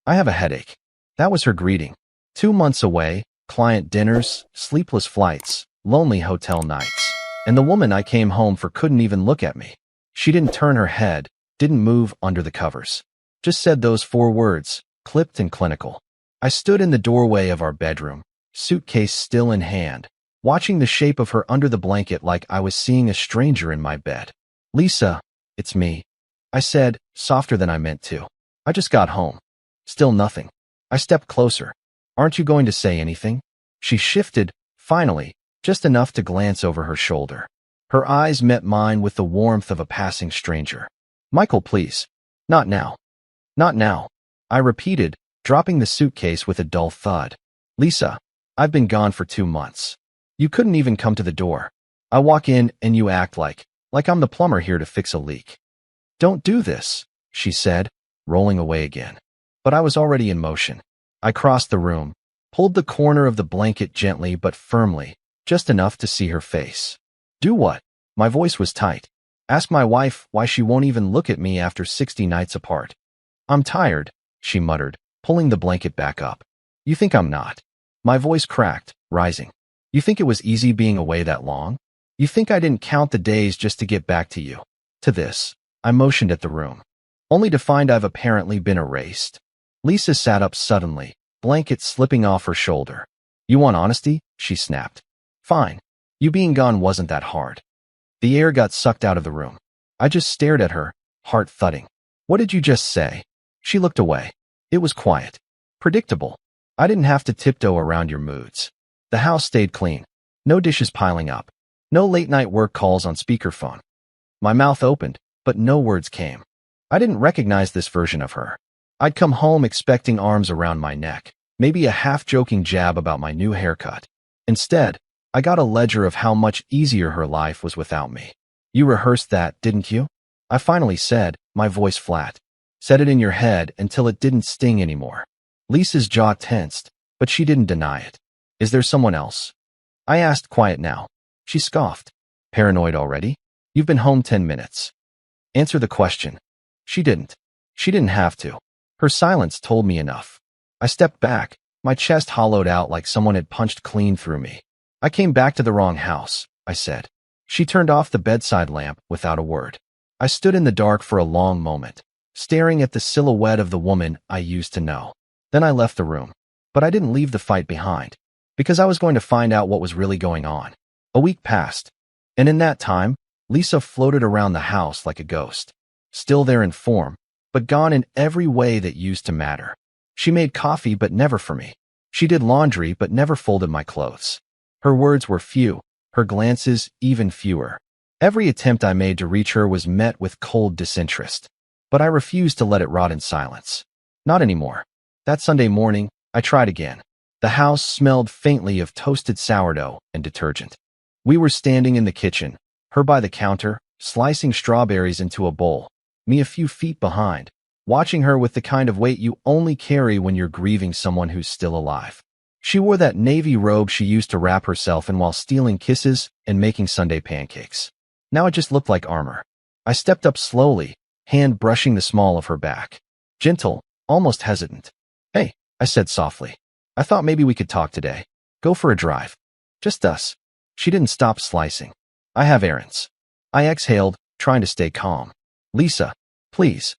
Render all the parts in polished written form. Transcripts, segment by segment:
I have a headache. That was her greeting. 2 months away, client dinners, sleepless flights, lonely hotel nights. And the woman I came home for couldn't even look at me. She didn't turn her head, didn't move under the covers. Just said those 4 words, clipped and clinical. I stood in the doorway of our bedroom, suitcase still in hand, watching the shape of her under the blanket like I was seeing a stranger in my bed. "Lisa, it's me," I said, softer than I meant to. "I just got home." Still nothing. I stepped closer. "Aren't you going to say anything?" She shifted, finally, just enough to glance over her shoulder. Her eyes met mine with the warmth of a passing stranger. "Michael, please. Not now." "Not now," I repeated, dropping the suitcase with a dull thud. "Lisa, I've been gone for 2 months. You couldn't even come to the door. I walk in and you act like I'm the plumber here to fix a leak." "Don't do this," she said, rolling away again. But I was already in motion. I crossed the room, pulled the corner of the blanket gently but firmly, just enough to see her face. "Do what?" My voice was tight. "Ask my wife why she won't even look at me after 60 nights apart." "I'm tired," she muttered, pulling the blanket back up. "You think I'm not?" My voice cracked, rising. "You think it was easy being away that long? You think I didn't count the days just to get back to you?" To this, I motioned at the room, only to find I've apparently been erased. Lisa sat up suddenly, blanket slipping off her shoulder. "You want honesty?" she snapped. "Fine. You being gone wasn't that hard." The air got sucked out of the room. I just stared at her, heart thudding. "What did you just say?" She looked away. It was quiet. Predictable. I didn't have to tiptoe around your moods. The house stayed clean. No dishes piling up. No late-night work calls on speakerphone. My mouth opened, but no words came. I didn't recognize this version of her. I'd come home expecting arms around my neck, maybe a half-joking jab about my new haircut. Instead, I got a ledger of how much easier her life was without me. "You rehearsed that, didn't you?" I finally said, my voice flat. "Said it in your head until it didn't sting anymore." Lisa's jaw tensed, but she didn't deny it. "Is there someone else?" I asked, quiet now. She scoffed. "Paranoid already? You've been home 10 minutes. Answer the question." She didn't. She didn't have to. Her silence told me enough. I stepped back, my chest hollowed out like someone had punched clean through me. "I came back to the wrong house," I said. She turned off the bedside lamp without a word. I stood in the dark for a long moment, staring at the silhouette of the woman I used to know. Then I left the room. But I didn't leave the fight behind, because I was going to find out what was really going on. A week passed, and in that time, Lisa floated around the house like a ghost. Still there in form, but gone in every way that used to matter. She made coffee, but never for me. She did laundry, but never folded my clothes. Her words were few, her glances even fewer. Every attempt I made to reach her was met with cold disinterest. But I refused to let it rot in silence. Not anymore. That Sunday morning, I tried again. The house smelled faintly of toasted sourdough and detergent. We were standing in the kitchen, her by the counter, slicing strawberries into a bowl, me a few feet behind, watching her with the kind of weight you only carry when you're grieving someone who's still alive. She wore that navy robe she used to wrap herself in while stealing kisses and making Sunday pancakes. Now it just looked like armor. I stepped up slowly, hand brushing the small of her back. Gentle, almost hesitant. "Hey," I said softly. "I thought maybe we could talk today. Go for a drive. Just us." She didn't stop slicing. "I have errands." I exhaled, trying to stay calm. "Lisa, please."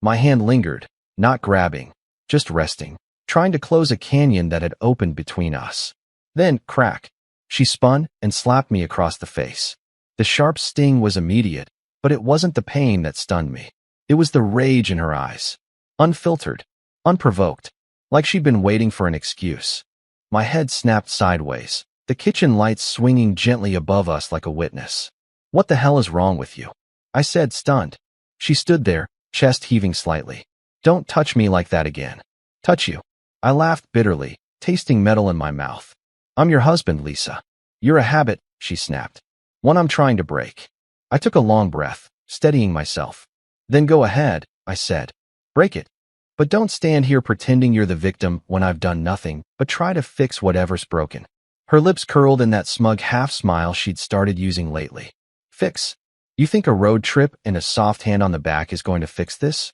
My hand lingered, not grabbing, just resting, trying to close a canyon that had opened between us. Then, crack. She spun and slapped me across the face. The sharp sting was immediate, but it wasn't the pain that stunned me. It was the rage in her eyes. Unfiltered, unprovoked, like she'd been waiting for an excuse. My head snapped sideways, the kitchen lights swinging gently above us like a witness. "What the hell is wrong with you?" I said, stunned. She stood there, chest heaving slightly. "Don't touch me like that again." "Touch you?" I laughed bitterly, tasting metal in my mouth. "I'm your husband, Lisa." "You're a habit," she snapped. "One I'm trying to break." I took a long breath, steadying myself. "Then go ahead," I said. "Break it. But don't stand here pretending you're the victim when I've done nothing but try to fix whatever's broken." Her lips curled in that smug half-smile she'd started using lately. "Fix? You think a road trip and a soft hand on the back is going to fix this?"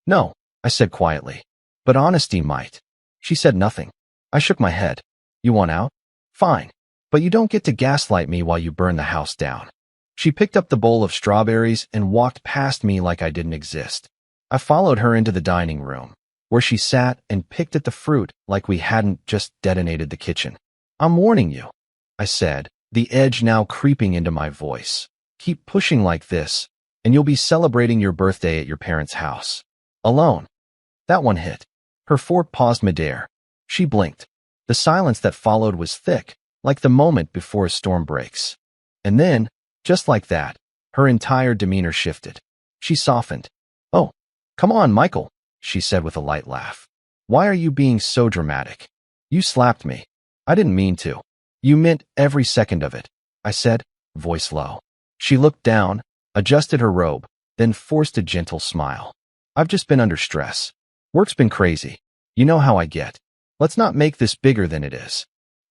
"No," I said quietly. but honesty might. She said nothing. I shook my head. You want out? Fine. But you don't get to gaslight me while you burn the house down. She picked up the bowl of strawberries and walked past me like I didn't exist. I followed her into the dining room, where she sat and picked at the fruit like we hadn't just detonated the kitchen. I'm warning you, I said, the edge now creeping into my voice. Keep pushing like this, and you'll be celebrating your birthday at your parents' house. Alone. That one hit. Her fork paused midair. She blinked. The silence that followed was thick, like the moment before a storm breaks. And then, just like that, her entire demeanor shifted. She softened. Oh, come on, Michael, she said with a light laugh. Why are you being so dramatic? You slapped me. I didn't mean to. You meant every second of it, I said, voice low. She looked down, adjusted her robe, then forced a gentle smile. I've just been under stress. Work's been crazy. You know how I get. Let's not make this bigger than it is.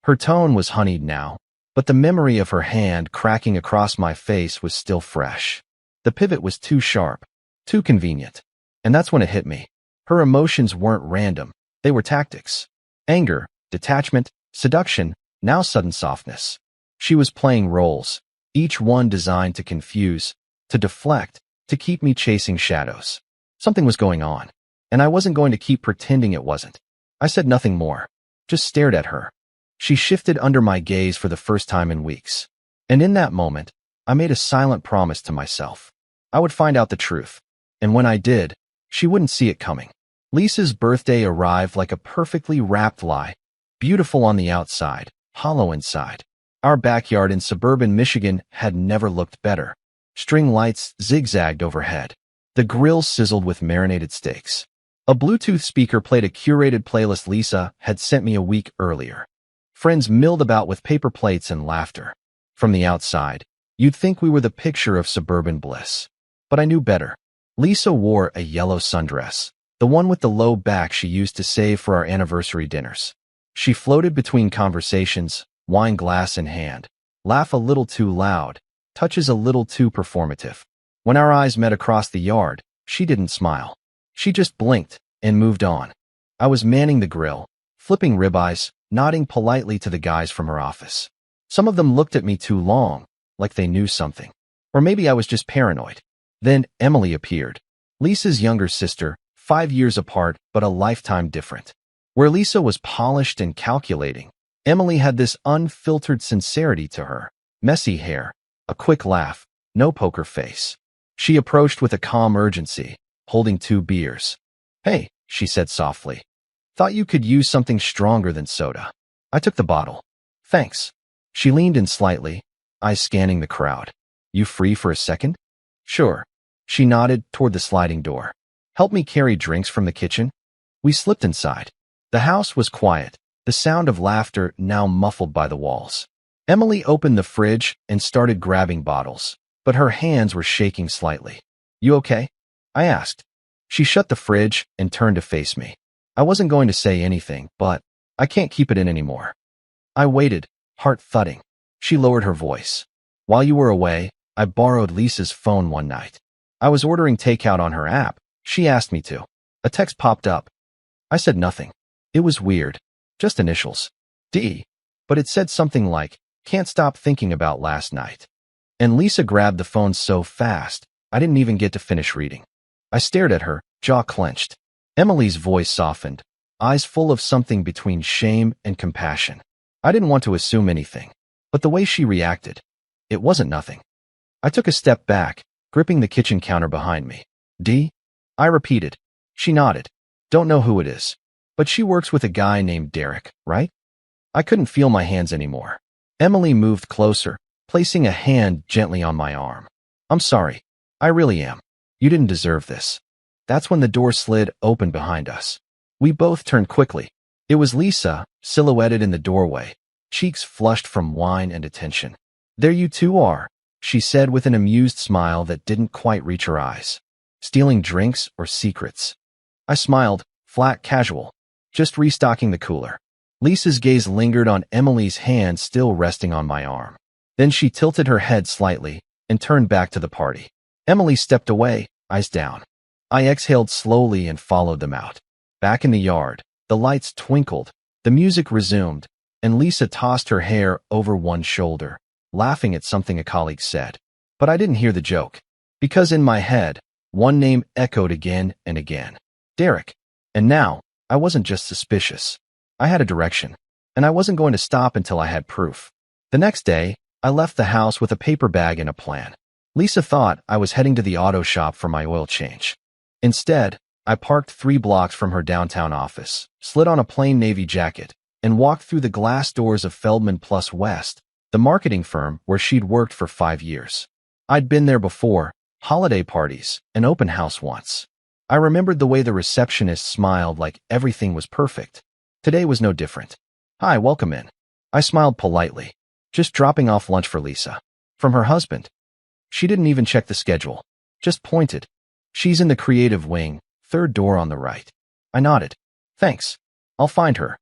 Her tone was honeyed now, but the memory of her hand cracking across my face was still fresh. The pivot was too sharp, too convenient. And that's when it hit me. Her emotions weren't random. They were tactics. Anger, detachment, seduction, now sudden softness. She was playing roles, each one designed to confuse, to deflect, to keep me chasing shadows. Something was going on, and I wasn't going to keep pretending it wasn't. I said nothing more, just stared at her. She shifted under my gaze for the first time in weeks. And in that moment, I made a silent promise to myself. I would find out the truth. And when I did, she wouldn't see it coming. Lisa's birthday arrived like a perfectly wrapped lie, beautiful on the outside, hollow inside. Our backyard in suburban Michigan had never looked better. String lights zigzagged overhead. The grill sizzled with marinated steaks. A Bluetooth speaker played a curated playlist Lisa had sent me a week earlier. Friends milled about with paper plates and laughter. From the outside, you'd think we were the picture of suburban bliss. But I knew better. Lisa wore a yellow sundress, the one with the low back she used to save for our anniversary dinners. She floated between conversations, wine glass in hand, laugh a little too loud, touches a little too performative. When our eyes met across the yard, she didn't smile. She just blinked and moved on. I was manning the grill, flipping ribeyes, nodding politely to the guys from her office. Some of them looked at me too long, like they knew something. Or maybe I was just paranoid. Then Emily appeared. Lisa's younger sister, 5 years apart, but a lifetime different. Where Lisa was polished and calculating, Emily had this unfiltered sincerity to her. Messy hair, a quick laugh, no poker face. She approached with a calm urgency, holding 2 beers. Hey, she said softly. Thought you could use something stronger than soda. I took the bottle. Thanks. She leaned in slightly, eyes scanning the crowd. You free for a second? Sure. She nodded toward the sliding door. Help me carry drinks from the kitchen? We slipped inside. The house was quiet, the sound of laughter now muffled by the walls. Emily opened the fridge and started grabbing bottles, but her hands were shaking slightly. You okay? I asked. She shut the fridge and turned to face me. I wasn't going to say anything, but I can't keep it in anymore. I waited, heart thudding. She lowered her voice. While you were away, I borrowed Lisa's phone one night. I was ordering takeout on her app. She asked me to. A text popped up. I said nothing. It was weird. Just initials. D. But it said something like, can't stop thinking about last night. And Lisa grabbed the phone so fast, I didn't even get to finish reading. I stared at her, jaw clenched. Emily's voice softened, eyes full of something between shame and compassion. I didn't want to assume anything, but the way she reacted, it wasn't nothing. I took a step back, gripping the kitchen counter behind me. D? I repeated. She nodded. Don't know who it is, but she works with a guy named Derek, right? I couldn't feel my hands anymore. Emily moved closer, placing a hand gently on my arm. I'm sorry. I really am. You didn't deserve this. That's when the door slid open behind us. We both turned quickly. It was Lisa, silhouetted in the doorway, cheeks flushed from wine and attention. There you two are, she said with an amused smile that didn't quite reach her eyes. Stealing drinks or secrets? I smiled, flat casual, just restocking the cooler. Lisa's gaze lingered on Emily's hand still resting on my arm. Then she tilted her head slightly and turned back to the party. Emily stepped away, eyes down. I exhaled slowly and followed them out. Back in the yard, the lights twinkled, the music resumed, and Lisa tossed her hair over one shoulder, laughing at something a colleague said. But I didn't hear the joke, because in my head, one name echoed again and again. Derek. And now, I wasn't just suspicious. I had a direction, and I wasn't going to stop until I had proof. The next day, I left the house with a paper bag and a plan. Lisa thought I was heading to the auto shop for my oil change. Instead, I parked 3 blocks from her downtown office, slid on a plain navy jacket, and walked through the glass doors of Feldman Plus West, the marketing firm where she'd worked for 5 years. I'd been there before, holiday parties, an open house once. I remembered the way the receptionist smiled like everything was perfect. Today was no different. Hi, welcome in. I smiled politely, just dropping off lunch for Lisa. From her husband. She didn't even check the schedule, just pointed. She's in the creative wing, 3rd door on the right. I nodded. Thanks. I'll find her.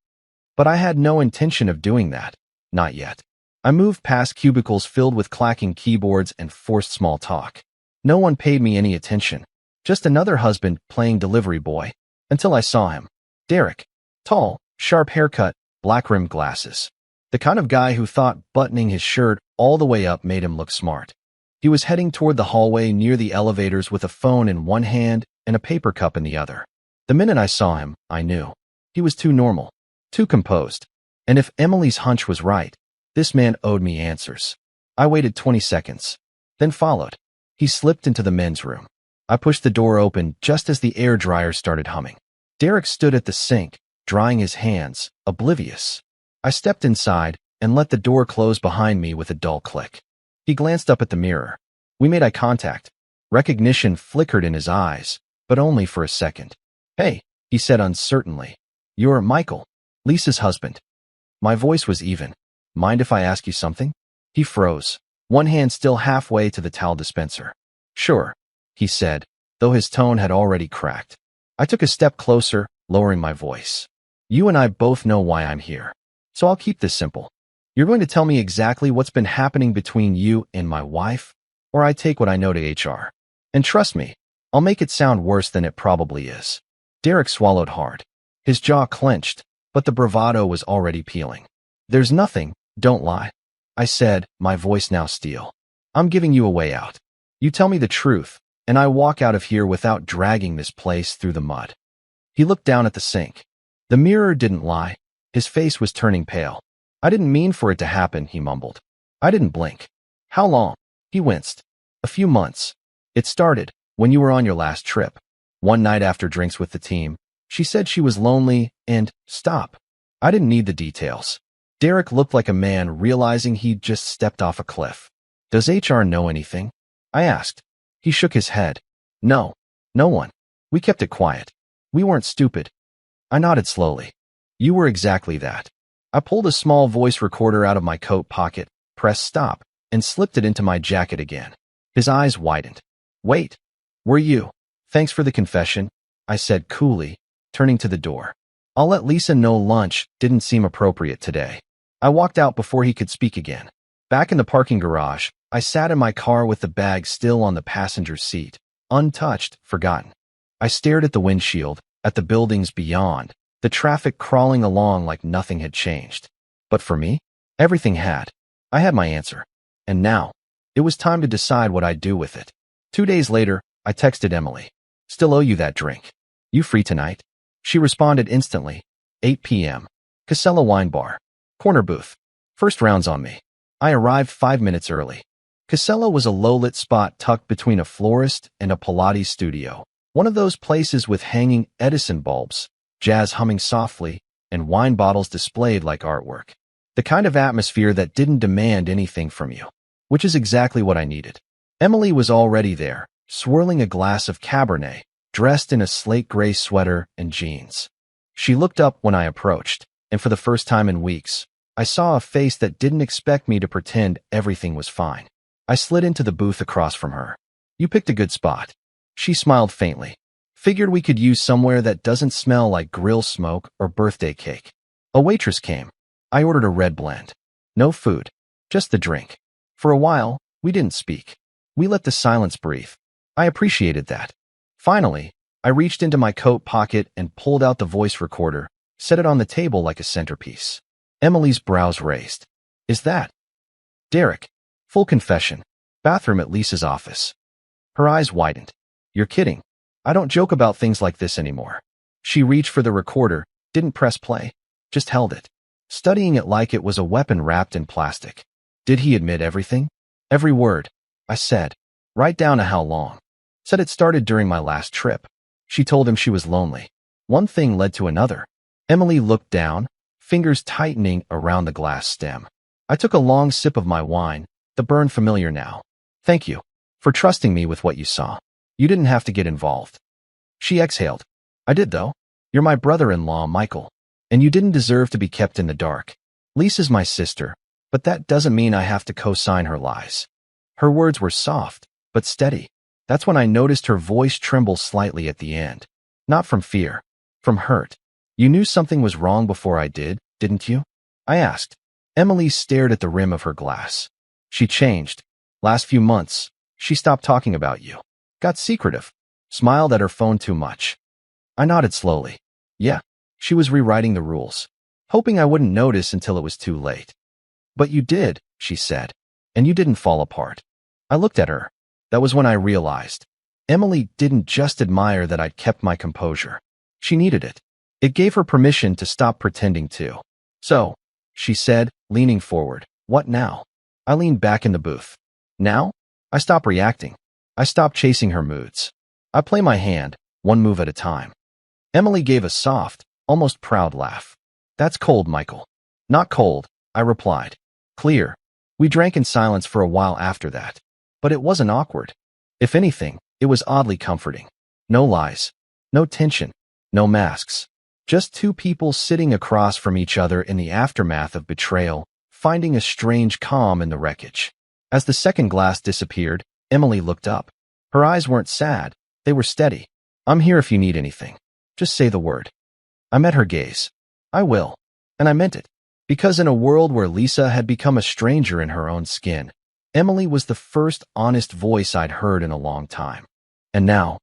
But I had no intention of doing that. Not yet. I moved past cubicles filled with clacking keyboards and forced small talk. No one paid me any attention. Just another husband playing delivery boy. Until I saw him. Derek. Tall, sharp haircut, black-rimmed glasses. The kind of guy who thought buttoning his shirt all the way up made him look smart. He was heading toward the hallway near the elevators with a phone in one hand and a paper cup in the other. The minute I saw him, I knew. He was too normal, too composed. And if Emily's hunch was right, this man owed me answers. I waited 20 seconds, then followed. He slipped into the men's room. I pushed the door open just as the air dryer started humming. Derek stood at the sink, drying his hands, oblivious. I stepped inside and let the door close behind me with a dull click. He glanced up at the mirror. We made eye contact. Recognition flickered in his eyes, but only for a second. Hey, he said uncertainly. You're Michael, Lisa's husband. My voice was even. Mind if I ask you something? He froze, one hand still halfway to the towel dispenser. Sure, he said, though his tone had already cracked. I took a step closer, lowering my voice. You and I both know why I'm here. So I'll keep this simple. You're going to tell me exactly what's been happening between you and my wife, or I take what I know to HR. And trust me, I'll make it sound worse than it probably is. Derek swallowed hard. His jaw clenched, but the bravado was already peeling. There's nothing, don't lie. I said, my voice now steel. I'm giving you a way out. You tell me the truth, and I walk out of here without dragging this place through the mud. He looked down at the sink. The mirror didn't lie. His face was turning pale. I didn't mean for it to happen, he mumbled. I didn't blink. How long? He winced. A few months. It started when you were on your last trip. One night after drinks with the team, she said she was lonely and, stop. I didn't need the details. Derek looked like a man realizing he'd just stepped off a cliff. Does HR know anything? I asked. He shook his head. No. No one. We kept it quiet. We weren't stupid. I nodded slowly. You were exactly that. I pulled a small voice recorder out of my coat pocket, pressed stop, and slipped it into my jacket again. His eyes widened. Wait. Were you? Thanks for the confession, I said coolly, turning to the door. I'll let Lisa know lunch didn't seem appropriate today. I walked out before he could speak again. Back in the parking garage, I sat in my car with the bag still on the passenger seat, untouched, forgotten. I stared at the windshield, at the buildings beyond, the traffic crawling along like nothing had changed. But for me, everything had. I had my answer. And now, it was time to decide what I'd do with it. 2 days later, I texted Emily. Still owe you that drink. You free tonight? She responded instantly. 8 p.m. Casella Wine Bar. Corner booth. First round's on me. I arrived 5 minutes early. Casella was a low-lit spot tucked between a florist and a Pilates studio. One of those places with hanging Edison bulbs, jazz humming softly, and wine bottles displayed like artwork. The kind of atmosphere that didn't demand anything from you, which is exactly what I needed. Emily was already there, swirling a glass of Cabernet, dressed in a slate gray sweater and jeans. She looked up when I approached, and for the first time in weeks, I saw a face that didn't expect me to pretend everything was fine. I slid into the booth across from her. You picked a good spot. She smiled faintly. Figured we could use somewhere that doesn't smell like grill smoke or birthday cake. A waitress came. I ordered a red blend. No food, just the drink. For a while, we didn't speak. We let the silence breathe. I appreciated that. Finally, I reached into my coat pocket and pulled out the voice recorder, set it on the table like a centerpiece. Emily's brows raised. Is that Derek? Full confession. Bathroom at Lisa's office. Her eyes widened. You're kidding. I don't joke about things like this anymore. She reached for the recorder, didn't press play, just held it, studying it like it was a weapon wrapped in plastic. Did he admit everything? Every word. I said. Right down to how long. Said it started during my last trip. She told him she was lonely. One thing led to another. Emily looked down, fingers tightening around the glass stem. I took a long sip of my wine, the burn familiar now. Thank you for trusting me with what you saw. You didn't have to get involved. She exhaled. I did though. You're my brother-in-law, Michael. And you didn't deserve to be kept in the dark. Lisa's my sister, but that doesn't mean I have to co-sign her lies. Her words were soft, but steady. That's when I noticed her voice tremble slightly at the end. Not from fear, from hurt. You knew something was wrong before I did, didn't you? I asked. Emily stared at the rim of her glass. She changed. Last few months, she stopped talking about you. Got secretive. Smiled at her phone too much. I nodded slowly. Yeah, she was rewriting the rules, hoping I wouldn't notice until it was too late. But you did, she said, and you didn't fall apart. I looked at her. That was when I realized. Emily didn't just admire that I'd kept my composure. She needed it. It gave her permission to stop pretending to. So, she said, leaning forward, what now? I leaned back in the booth. Now? I stopped reacting. I stopped chasing her moods. I play my hand, one move at a time. Emily gave a soft, almost proud laugh. That's cold, Michael. Not cold, I replied. Clear. We drank in silence for a while after that. But it wasn't awkward. If anything, it was oddly comforting. No lies. No tension. No masks. Just two people sitting across from each other in the aftermath of betrayal, finding a strange calm in the wreckage. As the second glass disappeared, Emily looked up. Her eyes weren't sad. They were steady. I'm here if you need anything. Just say the word. I met her gaze. I will. And I meant it. Because in a world where Lisa had become a stranger in her own skin, Emily was the first honest voice I'd heard in a long time. And now,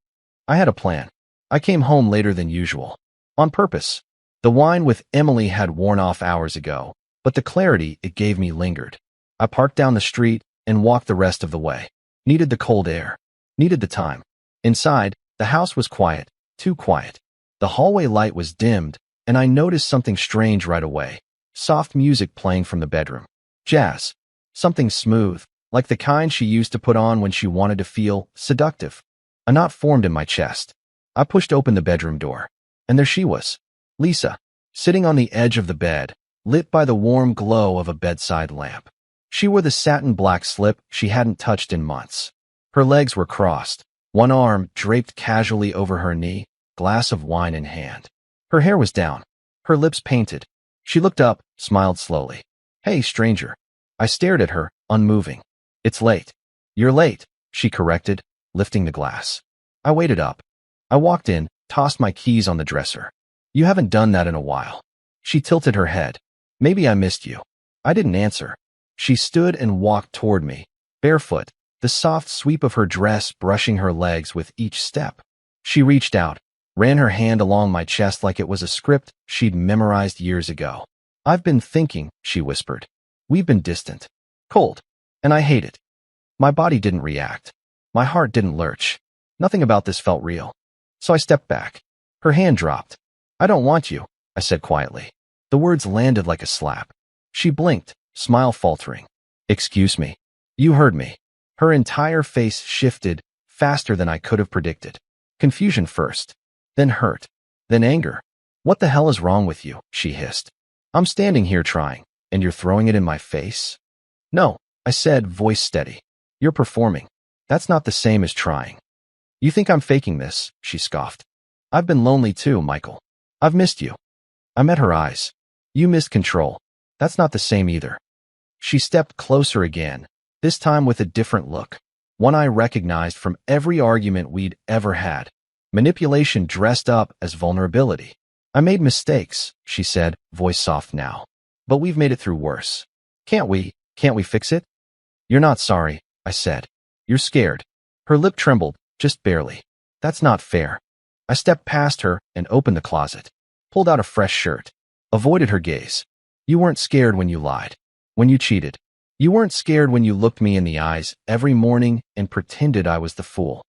I had a plan. I came home later than usual. On purpose. The wine with Emily had worn off hours ago, but the clarity it gave me lingered. I parked down the street and walked the rest of the way. Needed the cold air. Needed the time. Inside, the house was quiet, too quiet. The hallway light was dimmed, and I noticed something strange right away. Soft music playing from the bedroom. Jazz. Something smooth, like the kind she used to put on when she wanted to feel seductive. A knot formed in my chest. I pushed open the bedroom door. And there she was. Lisa, sitting on the edge of the bed, lit by the warm glow of a bedside lamp. She wore the satin black slip she hadn't touched in months. Her legs were crossed, one arm draped casually over her knee, glass of wine in hand. Her hair was down, her lips painted. She looked up, smiled slowly. Hey, stranger. I stared at her, unmoving. It's late. You're late, she corrected, lifting the glass. I waited up. I walked in, tossed my keys on the dresser. You haven't done that in a while. She tilted her head. Maybe I missed you. I didn't answer. She stood and walked toward me, barefoot, the soft sweep of her dress brushing her legs with each step. She reached out, ran her hand along my chest like it was a script she'd memorized years ago. I've been thinking, she whispered. We've been distant. Cold. And I hate it. My body didn't react. My heart didn't lurch. Nothing about this felt real. So I stepped back. Her hand dropped. I don't want you, I said quietly. The words landed like a slap. She blinked, smile faltering. Excuse me. You heard me. Her entire face shifted, faster than I could have predicted. Confusion first, then hurt, then anger. What the hell is wrong with you? She hissed. I'm standing here trying, and you're throwing it in my face? No, I said, voice steady. You're performing. That's not the same as trying. You think I'm faking this? She scoffed. I've been lonely too, Michael. I've missed you. I met her eyes. You missed control. That's not the same either. She stepped closer again, this time with a different look, one I recognized from every argument we'd ever had. Manipulation dressed up as vulnerability. I made mistakes, she said, voice soft now. But we've made it through worse. Can't we fix it? You're not sorry, I said. You're scared. Her lip trembled, just barely. That's not fair. I stepped past her and opened the closet, pulled out a fresh shirt, avoided her gaze. You weren't scared when you lied, when you cheated. You weren't scared when you looked me in the eyes every morning and pretended I was the fool.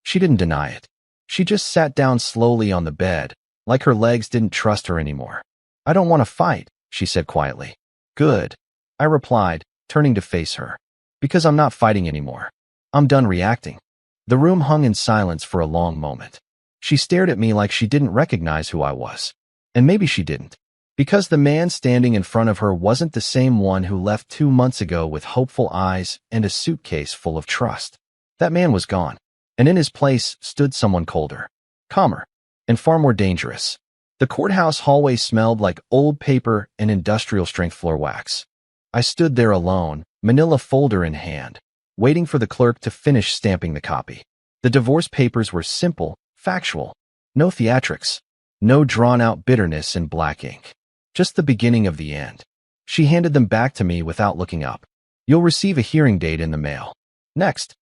She didn't deny it. She just sat down slowly on the bed, like her legs didn't trust her anymore. I don't want to fight, she said quietly. Good, I replied, turning to face her. Because I'm not fighting anymore. I'm done reacting. The room hung in silence for a long moment. She stared at me like she didn't recognize who I was. And maybe she didn't. Because the man standing in front of her wasn't the same one who left 2 months ago with hopeful eyes and a suitcase full of trust. That man was gone, and in his place stood someone colder, calmer, and far more dangerous. The courthouse hallway smelled like old paper and industrial-strength floor wax. I stood there alone, manila folder in hand, waiting for the clerk to finish stamping the copy. The divorce papers were simple, factual, no theatrics, no drawn-out bitterness in black ink. Just the beginning of the end. She handed them back to me without looking up. You'll receive a hearing date in the mail. Next.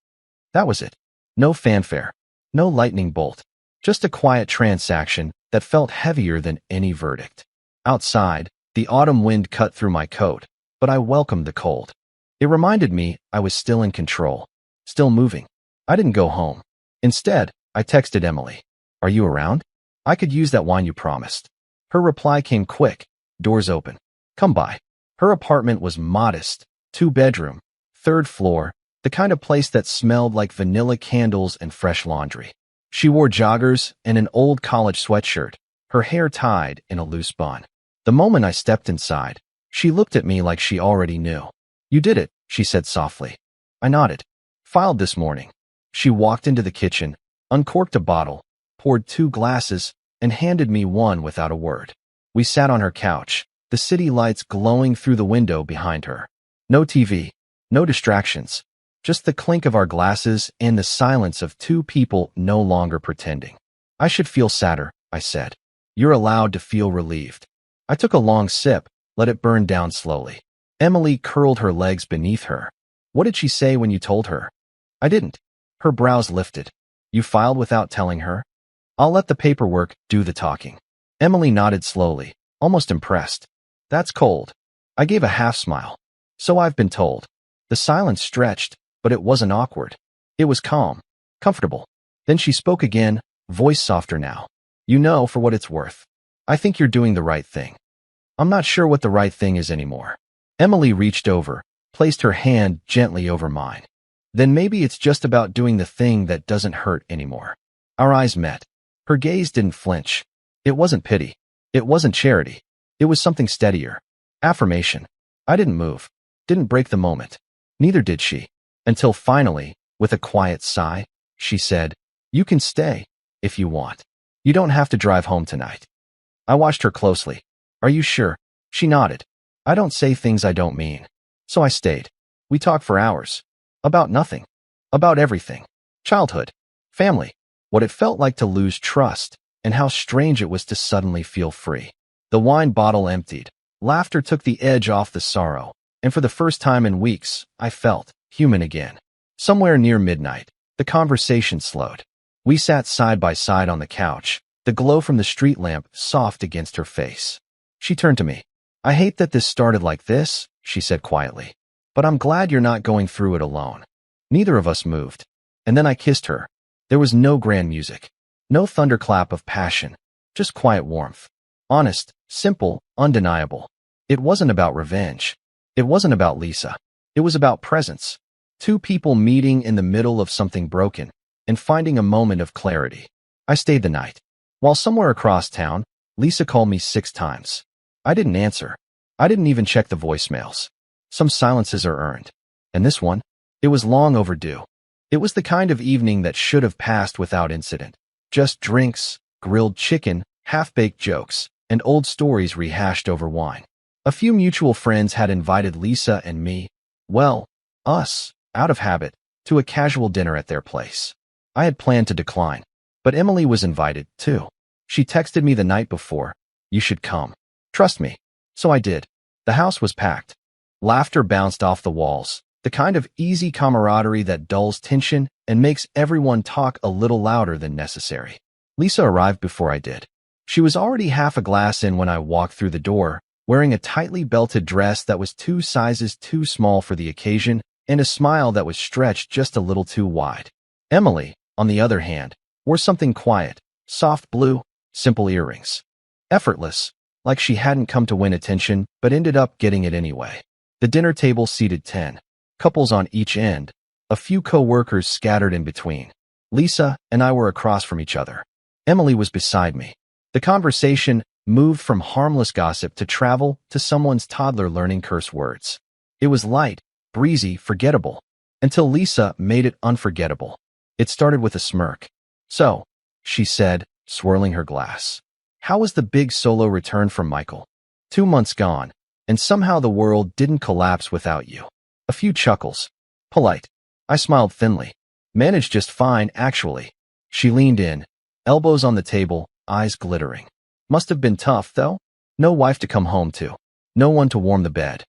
That was it. No fanfare. No lightning bolt. Just a quiet transaction that felt heavier than any verdict. Outside, the autumn wind cut through my coat, but I welcomed the cold. It reminded me I was still in control, still moving. I didn't go home. Instead, I texted Emily. Are you around? I could use that wine you promised. Her reply came quick. Doors open. Come by. Her apartment was modest, 2-bedroom, 3rd floor, the kind of place that smelled like vanilla candles and fresh laundry. She wore joggers and an old college sweatshirt, her hair tied in a loose bun. The moment I stepped inside, she looked at me like she already knew. You did it, she said softly. I nodded. Filed this morning. She walked into the kitchen, uncorked a bottle, poured 2 glasses, and handed me one without a word. We sat on her couch, the city lights glowing through the window behind her. No TV, no distractions, just the clink of our glasses and the silence of 2 people no longer pretending. I should feel sadder, I said. You're allowed to feel relieved. I took a long sip, let it burn down slowly. Emily curled her legs beneath her. What did she say when you told her? I didn't. Her brows lifted. You filed without telling her? I'll let the paperwork do the talking. Emily nodded slowly, almost impressed. That's cold. I gave a half smile. So I've been told. The silence stretched, but it wasn't awkward. It was calm, comfortable. Then she spoke again, voice softer now. You know, for what it's worth. I think you're doing the right thing. I'm not sure what the right thing is anymore. Emily reached over, placed her hand gently over mine. Then maybe it's just about doing the thing that doesn't hurt anymore. Our eyes met. Her gaze didn't flinch. It wasn't pity. It wasn't charity. It was something steadier. Affirmation. I didn't move. Didn't break the moment. Neither did she. Until finally, with a quiet sigh, she said, You can stay, if you want. You don't have to drive home tonight. I watched her closely. Are you sure? She nodded. I don't say things I don't mean. So I stayed. We talked for hours. About nothing. About everything. Childhood. Family. What it felt like to lose trust, and how strange it was to suddenly feel free. The wine bottle emptied. Laughter took the edge off the sorrow, and for the first time in weeks, I felt human again. Somewhere near midnight, the conversation slowed. We sat side by side on the couch, the glow from the street lamp soft against her face. She turned to me. I hate that this started like this, she said quietly. But I'm glad you're not going through it alone. Neither of us moved. And then I kissed her. There was no grand music. No thunderclap of passion. Just quiet warmth. Honest, simple, undeniable. It wasn't about revenge. It wasn't about Lisa. It was about presence. 2 people meeting in the middle of something broken and finding a moment of clarity. I stayed the night. While somewhere across town, Lisa called me 6 times. I didn't answer. I didn't even check the voicemails. Some silences are earned. And this one? It was long overdue. It was the kind of evening that should have passed without incident. Just drinks, grilled chicken, half-baked jokes, and old stories rehashed over wine. A few mutual friends had invited Lisa and me, well, us, out of habit, to a casual dinner at their place. I had planned to decline, but Emily was invited, too. She texted me the night before, You should come. Trust me. So I did. The house was packed. Laughter bounced off the walls, the kind of easy camaraderie that dulls tension and makes everyone talk a little louder than necessary. Lisa arrived before I did. She was already half a glass in when I walked through the door, wearing a tightly belted dress that was 2 sizes too small for the occasion and a smile that was stretched just a little too wide. Emily, on the other hand, wore something quiet, soft blue, simple earrings. Effortless, like she hadn't come to win attention but ended up getting it anyway. The dinner table seated 10, couples on each end, a few co-workers scattered in between. Lisa and I were across from each other. Emily was beside me. The conversation moved from harmless gossip to travel to someone's toddler learning curse words. It was light, breezy, forgettable, until Lisa made it unforgettable. It started with a smirk. "So," she said, swirling her glass. "How was the big solo return from Michael? 2 months gone, and somehow the world didn't collapse without you." A few chuckles. "Polite." I smiled thinly. "Managed just fine, actually." She leaned in, elbows on the table, eyes glittering. "Must have been tough, though? No wife to come home to. No one to warm the bed."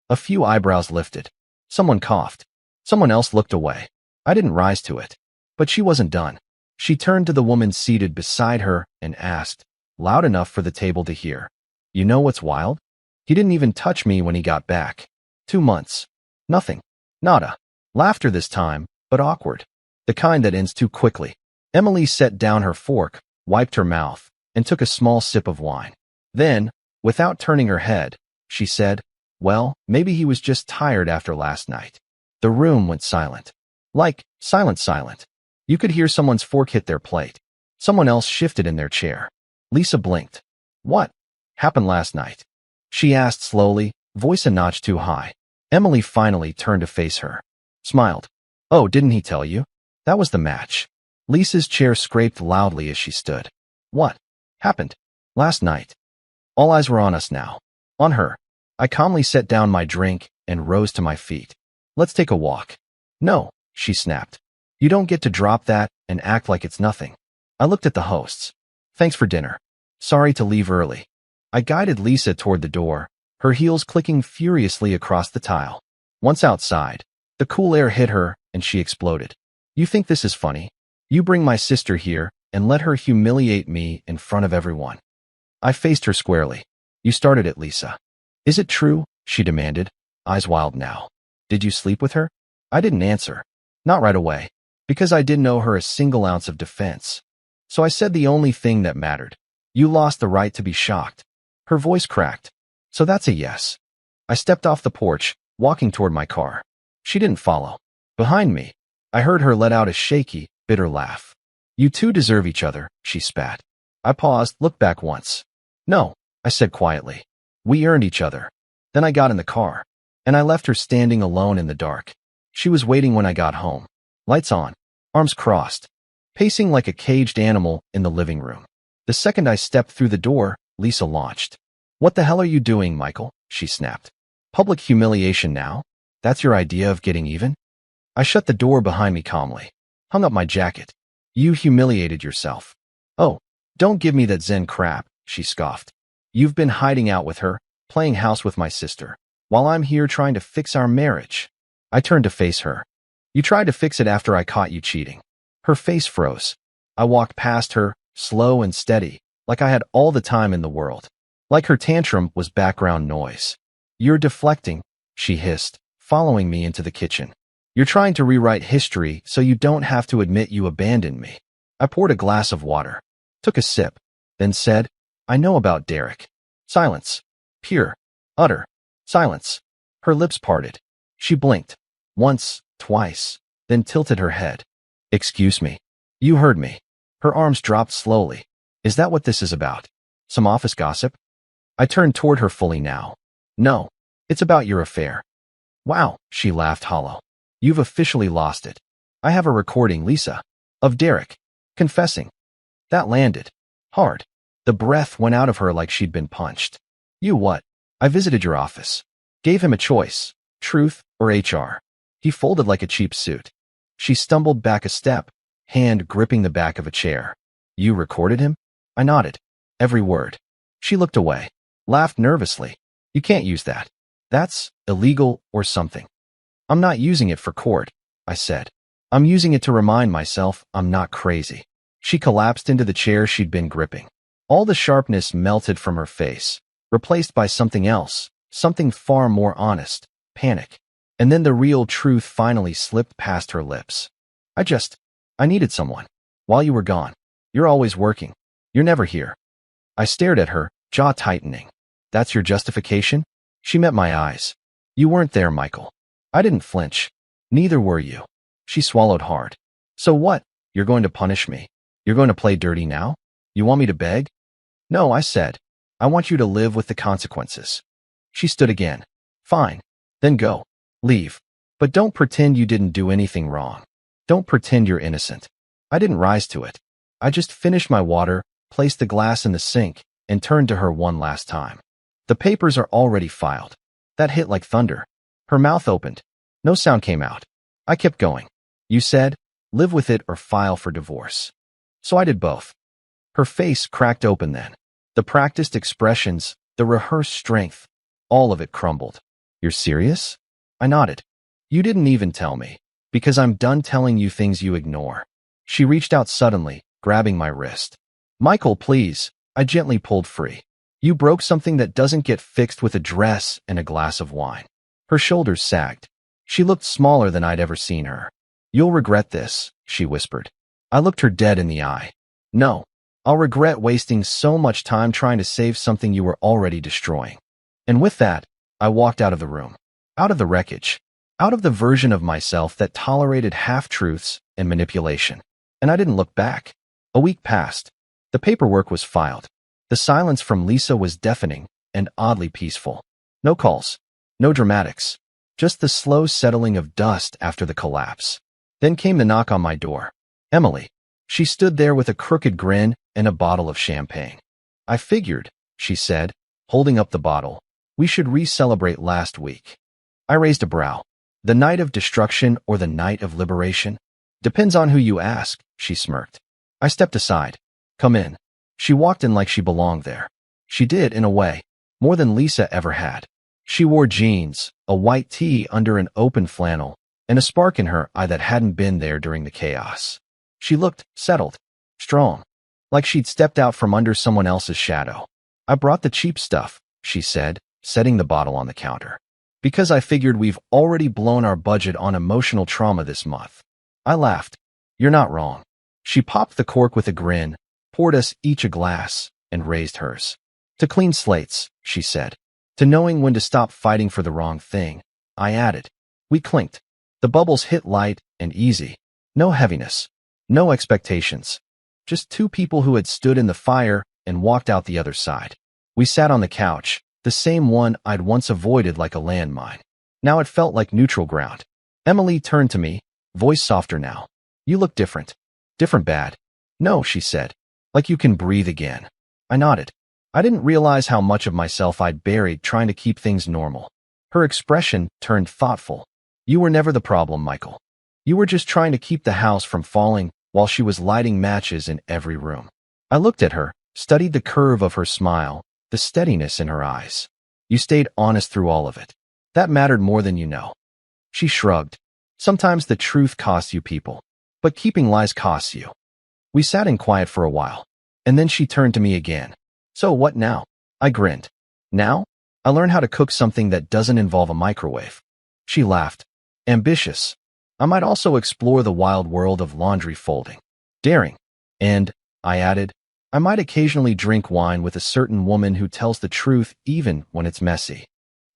A few eyebrows lifted. Someone coughed. Someone else looked away. I didn't rise to it. But she wasn't done. She turned to the woman seated beside her and asked, loud enough for the table to hear, "You know what's wild? He didn't even touch me when he got back. 2 months. Nothing. Nada. Laughter this time, but awkward. The kind that ends too quickly." Emily set down her fork, wiped her mouth, and took a small sip of wine. Then, without turning her head, she said, "Well, maybe he was just tired after last night." The room went silent. Like, silent. You could hear someone's fork hit their plate. Someone else shifted in their chair. Lisa blinked. "What happened last night?" she asked slowly, voice a notch too high. Emily finally turned to face her. Smiled. "Oh, didn't he tell you? That was the match." Lisa's chair scraped loudly as she stood. "What happened last night?" All eyes were on us now. On her. I calmly set down my drink and rose to my feet. "Let's take a walk." "No," she snapped. "You don't get to drop that and act like it's nothing." I looked at the hosts. "Thanks for dinner. Sorry to leave early." I guided Lisa toward the door, her heels clicking furiously across the tile. Once outside, the cool air hit her and she exploded. "You think this is funny? You bring my sister here and let her humiliate me in front of everyone." I faced her squarely. "You started it, Lisa." "Is it true?" she demanded, eyes wild now. "Did you sleep with her?" I didn't answer. Not right away, because I didn't owe her a single ounce of defense. So I said the only thing that mattered. "You lost the right to be shocked." Her voice cracked. "So that's a yes." I stepped off the porch, walking toward my car. She didn't follow. Behind me, I heard her let out a shaky, bitter laugh. "You two deserve each other," she spat. I paused, looked back once. "No," I said quietly. "We earned each other." Then I got in the car, and I left her standing alone in the dark. She was waiting when I got home. Lights on, arms crossed, pacing like a caged animal in the living room. The second I stepped through the door, Lisa launched. "What the hell are you doing, Michael?" she snapped. "Public humiliation now? That's your idea of getting even?" I shut the door behind me calmly, hung up my jacket. "You humiliated yourself." "Oh, don't give me that Zen crap," she scoffed. "You've been hiding out with her, playing house with my sister, while I'm here trying to fix our marriage." I turned to face her. "You tried to fix it after I caught you cheating." Her face froze. I walked past her, slow and steady, like I had all the time in the world. Like her tantrum was background noise. "You're deflecting," she hissed, following me into the kitchen. "You're trying to rewrite history so you don't have to admit you abandoned me." I poured a glass of water, took a sip, then said, "I know about Derek." Silence. Pure, utter silence. Her lips parted. She blinked. Once, twice, then tilted her head. "Excuse me." "You heard me." Her arms dropped slowly. "Is that what this is about? Some office gossip?" I turned toward her fully now. "No, it's about your affair." "Wow," she laughed hollow. "You've officially lost it." "I have a recording, Lisa, of Derek confessing." That landed hard. The breath went out of her like she'd been punched. "You what?" "I visited your office. Gave him a choice, truth or HR. He folded like a cheap suit." She stumbled back a step, hand gripping the back of a chair. "You recorded him?" I nodded. "Every word." She looked away, laughed nervously. "You can't use that. That's illegal or something." "I'm not using it for court," I said. "I'm using it to remind myself I'm not crazy." She collapsed into the chair she'd been gripping. All the sharpness melted from her face, replaced by something else, something far more honest, panic. And then the real truth finally slipped past her lips. I needed someone. While you were gone. You're always working. You're never here. I stared at her, jaw tightening. That's your justification? She met my eyes. You weren't there, Michael. I didn't flinch. Neither were you. She swallowed hard. So what? You're going to punish me? You're going to play dirty now? You want me to beg? No, I said. I want you to live with the consequences. She stood again. Fine. Then go. Leave. But don't pretend you didn't do anything wrong. Don't pretend you're innocent. I didn't rise to it. I just finished my water, placed the glass in the sink, and turned to her one last time. The papers are already filed. That hit like thunder. Her mouth opened. No sound came out. I kept going. You said, live with it or file for divorce. So I did both. Her face cracked open then. The practiced expressions, the rehearsed strength, all of it crumbled. You're serious? I nodded. You didn't even tell me, because I'm done telling you things you ignore. She reached out suddenly, grabbing my wrist. Michael, please. I gently pulled free. You broke something that doesn't get fixed with a dress and a glass of wine. Her shoulders sagged. She looked smaller than I'd ever seen her. You'll regret this, she whispered. I looked her dead in the eye. No. I'll regret wasting so much time trying to save something you were already destroying. And with that, I walked out of the room. Out of the wreckage. Out of the version of myself that tolerated half-truths and manipulation. And I didn't look back. A week passed. The paperwork was filed. The silence from Lisa was deafening and oddly peaceful. No calls. No dramatics. Just the slow settling of dust after the collapse. Then came the knock on my door. Emily. She stood there with a crooked grin and a bottle of champagne. I figured, she said, holding up the bottle, we should re-celebrate last week. I raised a brow. The night of destruction or the night of liberation? Depends on who you ask, she smirked. I stepped aside. Come in. She walked in like she belonged there. She did, in a way, more than Lisa ever had. She wore jeans, a white tee under an open flannel, and a spark in her eye that hadn't been there during the chaos. She looked settled, strong, like she'd stepped out from under someone else's shadow. I brought the cheap stuff, she said, setting the bottle on the counter. Because I figured we've already blown our budget on emotional trauma this month. I laughed. You're not wrong. She popped the cork with a grin, poured us each a glass, and raised hers. To clean slates, she said. To knowing when to stop fighting for the wrong thing, I added. We clinked. The bubbles hit light and easy. No heaviness. No expectations. Just two people who had stood in the fire and walked out the other side. We sat on the couch, the same one I'd once avoided like a landmine. Now it felt like neutral ground. Emily turned to me, voice softer now. You look different. Different bad. No, she said. Like you can breathe again. I nodded. I didn't realize how much of myself I'd buried trying to keep things normal. Her expression turned thoughtful. You were never the problem, Michael. You were just trying to keep the house from falling while she was lighting matches in every room. I looked at her, studied the curve of her smile, the steadiness in her eyes. You stayed honest through all of it. That mattered more than you know. She shrugged. Sometimes the truth costs you people, but keeping lies costs you. We sat in quiet for a while, and then she turned to me again. So what now? I grinned. Now? I learned how to cook something that doesn't involve a microwave. She laughed. Ambitious. I might also explore the wild world of laundry folding. Daring. And, I added, I might occasionally drink wine with a certain woman who tells the truth even when it's messy.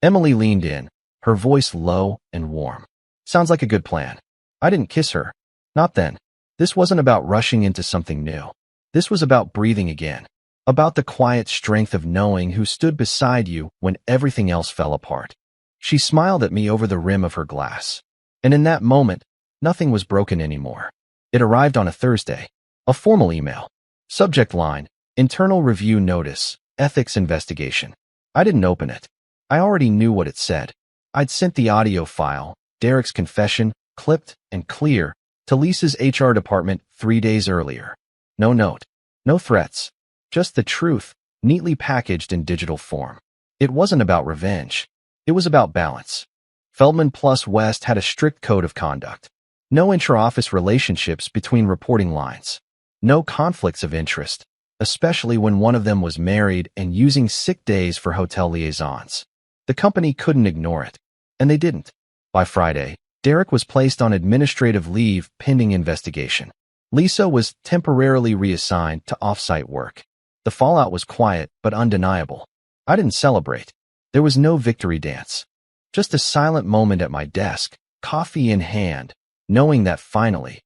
Emily leaned in, her voice low and warm. Sounds like a good plan. I didn't kiss her. Not then. This wasn't about rushing into something new. This was about breathing again. About the quiet strength of knowing who stood beside you when everything else fell apart. She smiled at me over the rim of her glass. And in that moment, nothing was broken anymore. It arrived on a Thursday. A formal email. Subject line, internal review notice, ethics investigation. I didn't open it. I already knew what it said. I'd sent the audio file, Derek's confession, clipped and clear, to Lisa's HR department 3 days earlier. No note. No threats. Just the truth, neatly packaged in digital form. It wasn't about revenge. It was about balance. Feldman plus West had a strict code of conduct. No intra-office relationships between reporting lines. No conflicts of interest, especially when one of them was married and using sick days for hotel liaisons. The company couldn't ignore it, and they didn't. By Friday, Derek was placed on administrative leave pending investigation. Lisa was temporarily reassigned to off-site work. The fallout was quiet but undeniable. I didn't celebrate. There was no victory dance. Just a silent moment at my desk, coffee in hand, knowing that finally,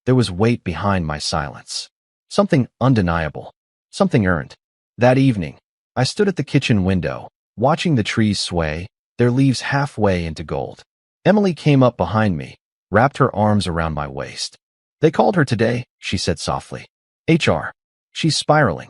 there was weight behind my silence. Something undeniable. Something earned. That evening, I stood at the kitchen window, watching the trees sway, their leaves halfway into gold. Emily came up behind me, wrapped her arms around my waist. "They called her today," she said softly. "HR. She's spiraling."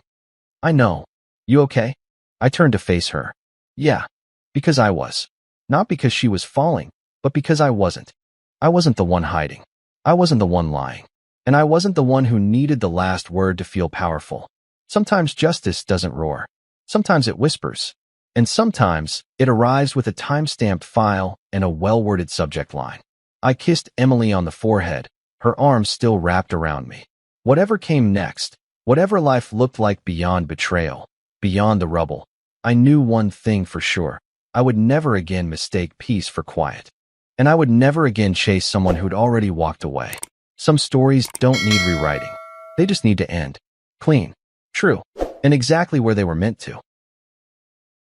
"I know. You okay?" I turned to face her. "Yeah." Because I was. Not because she was falling, but because I wasn't. I wasn't the one hiding. I wasn't the one lying. And I wasn't the one who needed the last word to feel powerful. Sometimes justice doesn't roar. Sometimes it whispers. And sometimes it arrives with a time-stamped file and a well-worded subject line. I kissed Emily on the forehead, her arms still wrapped around me. Whatever came next, whatever life looked like beyond betrayal, beyond the rubble, I knew one thing for sure. I would never again mistake peace for quiet. And I would never again chase someone who'd already walked away. Some stories don't need rewriting. They just need to end. Clean. True. And exactly where they were meant to.